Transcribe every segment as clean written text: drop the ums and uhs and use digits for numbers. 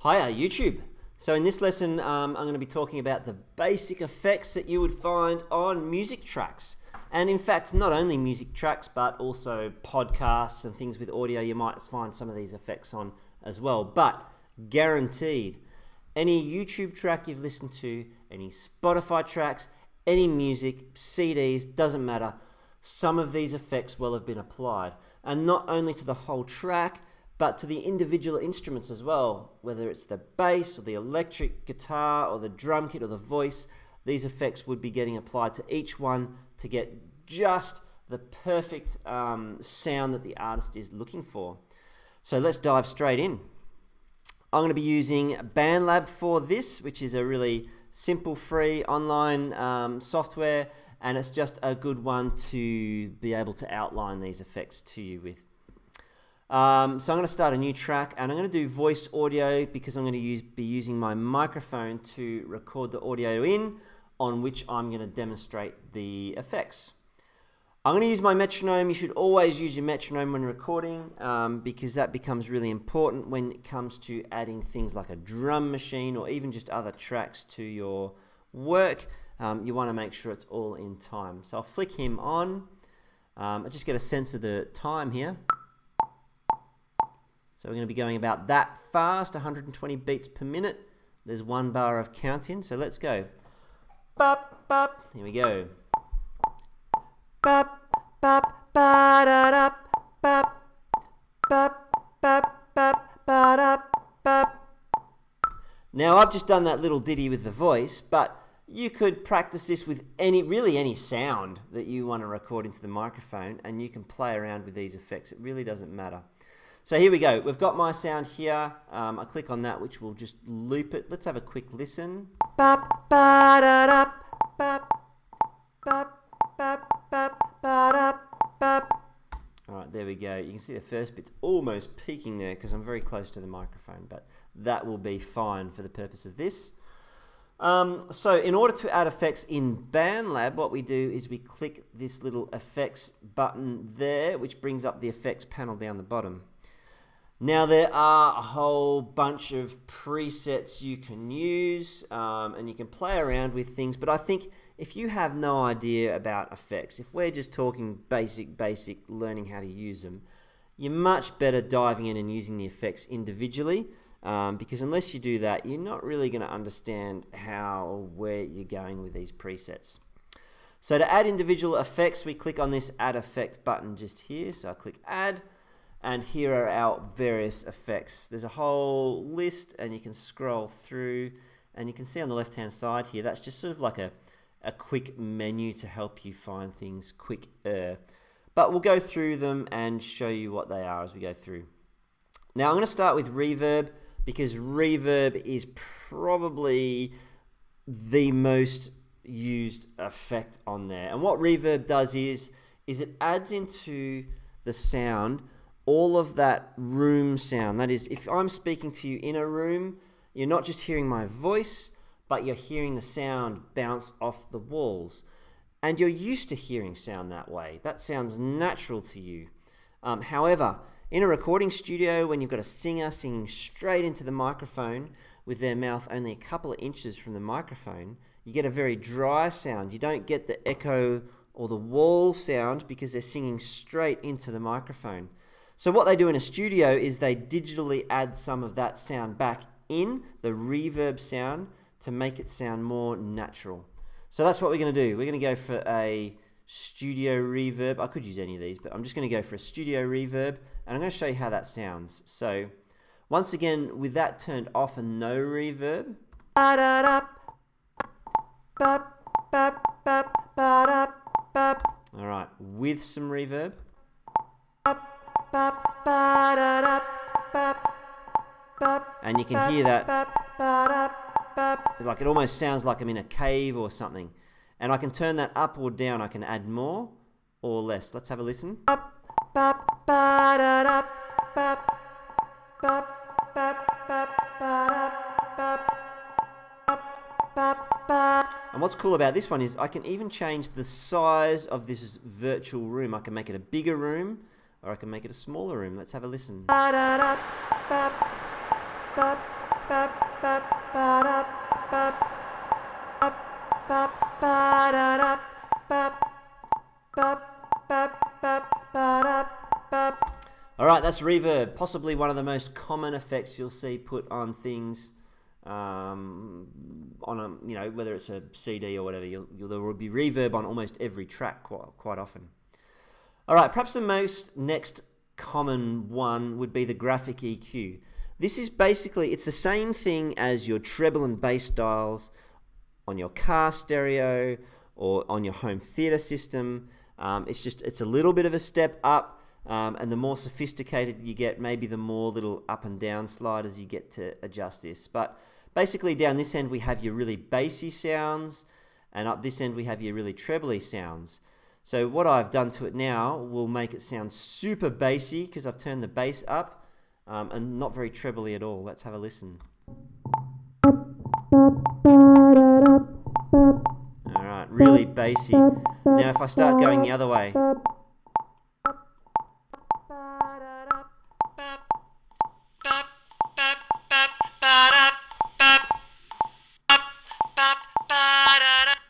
Hiya YouTube. So in this lesson I'm going to be talking about the basic effects that you would find on music tracks. And in fact, not only music tracks but also podcasts and things with audio, you might find some of these effects on as well. But guaranteed, any YouTube track you've listened to, any Spotify tracks, any music, CDs, doesn't matter, some of these effects will have been applied. And not only to the whole track, but to the individual instruments as well, whether it's the bass or the electric guitar or the drum kit or the voice, these effects would be getting applied to each one to get just the perfect sound that the artist is looking for. So let's dive straight in. I'm going to be using BandLab for this, which is a really simple, free online software, and it's just a good one to be able to outline these effects to you with. So I'm going to start a new track, and I'm going to do voice audio because I'm going to be using my microphone to record the audio in, on which I'm going to demonstrate the effects. I'm going to use my metronome. You should always use your metronome when recording because that becomes really important when it comes to adding things like a drum machine or even just other tracks to your work. You want to make sure it's all in time. So I'll flick him on. I just get a sense of the time here. So we're going to be going about that fast, 120 beats per minute. There's 1 bar of count in, so let's go. Bop, bop. Here we go. Bop, bop, ba da da, bop, bop, bop, bop, ba da, bop. Now I've just done that little ditty with the voice, but you could practice this with any sound that you want to record into the microphone, and you can play around with these effects. It really doesn't matter. So here we go. We've got my sound here. I click on that, which will just loop it. Let's have a quick listen. Bop, ba da da, bop, bop, bop, bop, ba da, bop. All right, there we go. You can see the first bit's almost peaking there because I'm very close to the microphone, but that will be fine for the purpose of this. So in order to add effects in BandLab, what we do is we click this little effects button there, which brings up the effects panel down the bottom. Now there are a whole bunch of presets you can use and you can play around with things, but I think if you have no idea about effects, if we're just talking basic learning how to use them, you're much better diving in and using the effects individually because unless you do that, you're not really going to understand how or where you're going with these presets. So to add individual effects, we click on this Add Effect button just here. So I click Add. And here are our various effects. There's a whole list, and you can scroll through, and you can see on the left-hand side here, that's just sort of like a quick menu to help you find things quicker. But we'll go through them and show you what they are as we go through. Now I'm going to start with reverb because reverb is probably the most used effect on there. And what reverb does is it adds into the sound all of that room sound. That is, if I'm speaking to you in a room, you're not just hearing my voice, but you're hearing the sound bounce off the walls. And you're used to hearing sound that way. That sounds natural to you. However, in a recording studio, when you've got a singer singing straight into the microphone with their mouth only a couple of inches from the microphone, you get a very dry sound. You don't get the echo or the wall sound because they're singing straight into the microphone. So what they do in a studio is they digitally add some of that sound back in, the reverb sound, to make it sound more natural. So that's what we're going to do. We're going to go for a studio reverb. I could use any of these, but I'm just going to go for a studio reverb, and I'm going to show you how that sounds. So once again, with that turned off and no reverb. All right, with some reverb. And you can hear that, like it almost sounds like I'm in a cave or something. And I can turn that up or down. I can add more or less. Let's have a listen. And what's cool about this one is I can even change the size of this virtual room. I can make it a bigger room, or I can make it a smaller room. Let's have a listen. Alright, that's reverb, possibly one of the most common effects you'll see put on things, on a, whether it's a CD or whatever. There will be reverb on almost every track quite often. Alright, perhaps the most next common one would be the graphic EQ. This is basically, it's the same thing as your treble and bass dials on your car stereo or on your home theater system. It's a little bit of a step up, and the more sophisticated you get, maybe the more little up and down sliders you get to adjust this. But basically down this end we have your really bassy sounds, and up this end we have your really trebly sounds. So what I've done to it now will make it sound super bassy because I've turned the bass up, and not very trebly at all. Let's have a listen. Alright, really bassy. Now if I start going the other way.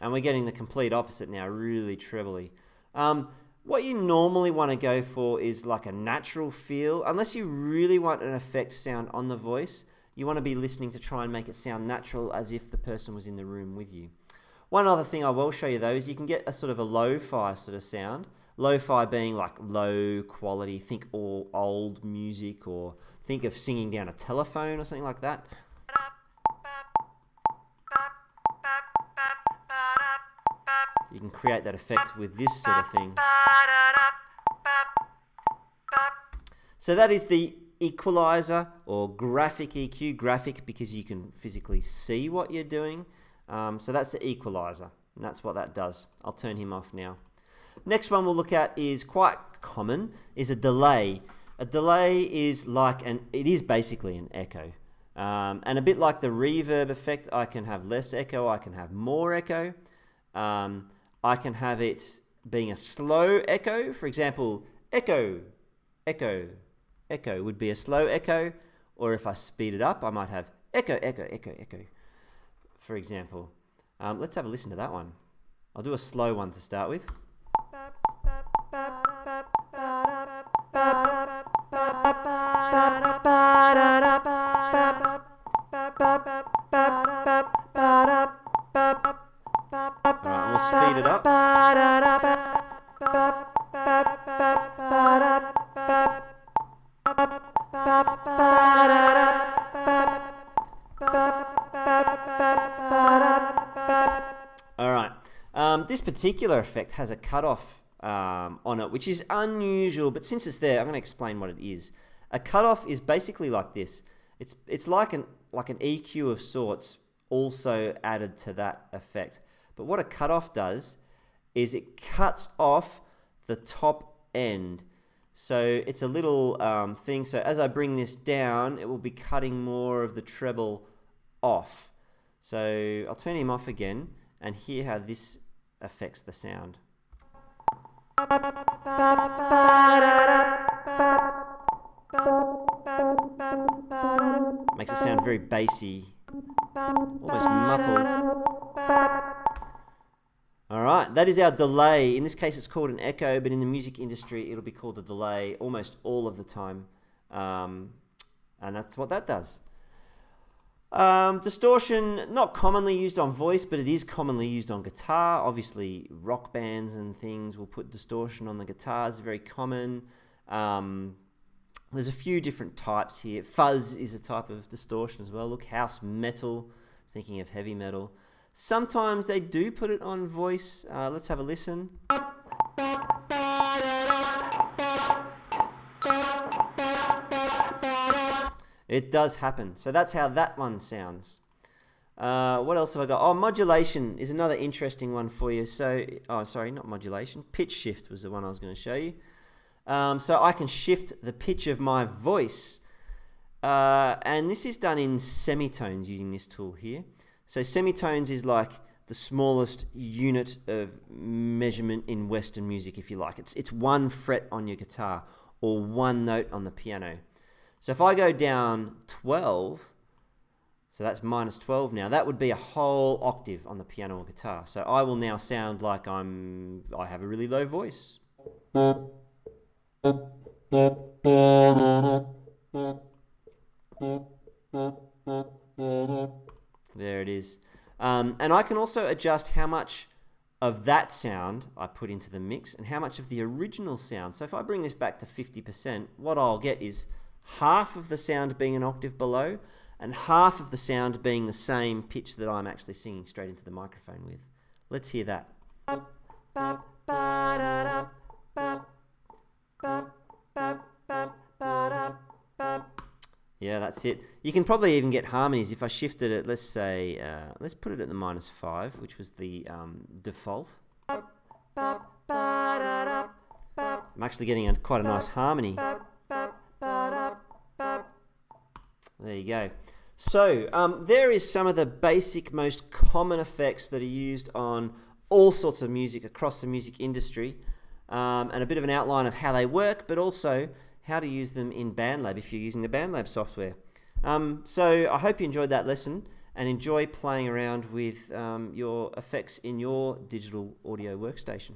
And we're getting the complete opposite now, really trebly. What you normally want to go for is like a natural feel. Unless you really want an effect sound on the voice, you want to be listening to try and make it sound natural as if the person was in the room with you. One other thing I will show you though is you can get a sort of a lo-fi sort of sound. Lo-fi being like low quality, think all old music, or think of singing down a telephone or something like that. You can create that effect with this sort of thing. So that is the equalizer, or graphic EQ. Graphic because you can physically see what you're doing. So that's the equalizer, and that's what that does. I'll turn him off now. Next one we'll look at is quite common, is a delay. A delay is it is basically an echo. And a bit like the reverb effect, I can have less echo, I can have more echo. I can have it being a slow echo. For example, echo, echo, echo would be a slow echo. Or if I speed it up, I might have echo, echo, echo, echo, for example. Let's have a listen to that one. I'll do a slow one to start with. Alright, we'll speed it up. Alright, this particular effect has a cutoff on it, which is unusual, but since it's there, I'm going to explain what it is. A cutoff is basically like this. It's like an EQ of sorts, also added to that effect. But what a cutoff does is it cuts off the top end. So it's a little thing. So as I bring this down, it will be cutting more of the treble off. So I'll turn him off again and hear how this affects the sound. Makes it sound very bassy, almost muffled. Alright, that is our delay. In this case it's called an echo, but in the music industry it'll be called a delay almost all of the time. And that's what that does. Distortion, not commonly used on voice, but it is commonly used on guitar. Obviously rock bands and things will put distortion on the guitars, very common. There's a few different types here. Fuzz is a type of distortion as well. Look, house metal, thinking of heavy metal. Sometimes they do put it on voice. Let's have a listen. It does happen. So that's how that one sounds. What else have I got? Oh, modulation is another interesting one for you. So, sorry, not modulation. Pitch shift was the one I was going to show you. So I can shift the pitch of my voice. And this is done in semitones using this tool here. So semitones is like the smallest unit of measurement in Western music, if you like. It's one fret on your guitar or one note on the piano. So if I go down 12, So that's minus 12 now. That would be a whole octave on the piano or guitar. So I will now sound like I have a really low voice. There it is. And I can also adjust how much of that sound I put into the mix and how much of the original sound. So if I bring this back to 50%, what I'll get is half of the sound being an octave below and half of the sound being the same pitch that I'm actually singing straight into the microphone with. Let's hear that. Yeah, that's it. You can probably even get harmonies if I shifted it. Let's say, let's put it at the minus 5, which was the default. I'm actually getting quite a nice harmony. There you go. So there is some of the basic, most common effects that are used on all sorts of music across the music industry, and a bit of an outline of how they work, but also how to use them in BandLab if you're using the BandLab software. So I hope you enjoyed that lesson and enjoy playing around with your effects in your digital audio workstation.